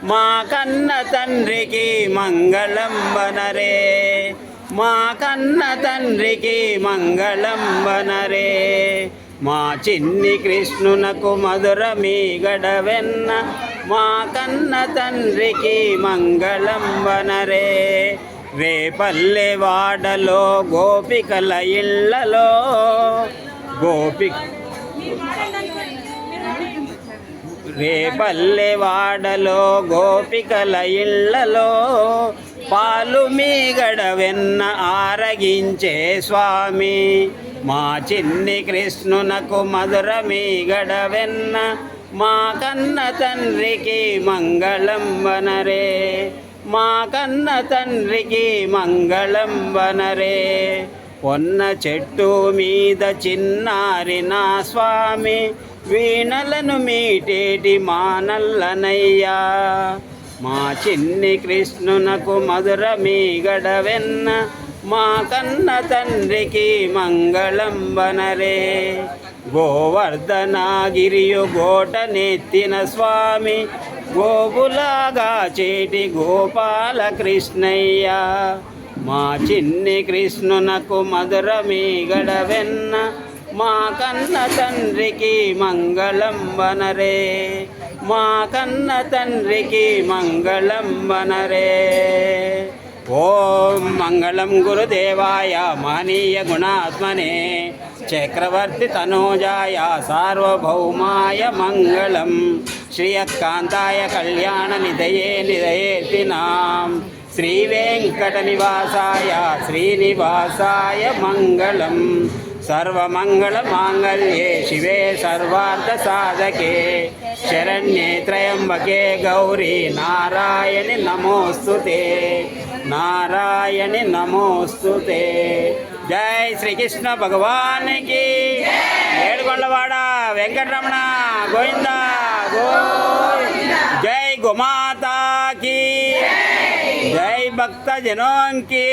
మా కన్న తండ్రికి మంగళం వనరే, మా కన్న తండ్రికి మంగళం వనరే. మా చిన్ని కృష్ణునకు మధురమీ గడవెన్న, మా కన్న తండ్రికి మంగళం వనరే. రేపల్లె వాడలో గోపికల ఇళ్ళలో రేపల్లె వాడలో గోపికల ఇళ్ళలో పాలు మీగడ వెన్న ఆరగించే స్వామి. మా చిన్ని కృష్ణునకు మధుర మీగడ వెన్న, మా కన్న తండ్రికి మంగళం వనరే, మా కన్న తండ్రికి మంగళం వనరే. పొన్న చెట్టు మీద చిన్నారి నా స్వామి, వీణలను మీటేటి మానల్లనయ్యా. మా చిన్ని కృష్ణునకు మధుర మీగడ వెన్న, మా కన్న తండ్రికి మంగళం వనరే. గోవర్ధనగిరియు గోట నెత్తిన స్వామి, గోపులాగా చేటి గోపాల కృష్ణయ్య. మా చిన్ని కృష్ణునకు మధుర మీగడ వెన్న, మా కన్న తండ్రికి మంగళం వనరే, మా కన్న తండ్రికి మంగళం వనరే. ఓం మంగళం గురుదేవాయ మహనీయ గుణాత్మనే, చక్రవర్తి తనూజాయ సార్వభౌమాయ మంగళం. శ్రీయకాంతాయ కళ్యాణ నిధయే నిధయేతినాం, శ్రీ వెంకట నివాసాయ శ్రీనివాసాయ మంగళం. సర్వమంగళ మాంగళ్యే శివే సర్వార్థ సాధకే, శరణ్యే త్రయంబకే గౌరీ నారాయణి నమోస్తుతే, నారాయణి నమోస్తుతే. జై శ్రీకృష్ణ భగవానికి, ఏడుకొండవాడ వెంకటరమణ గోవింద గోవింద. జై గోమాతాకి, జై భక్త జనోంకి.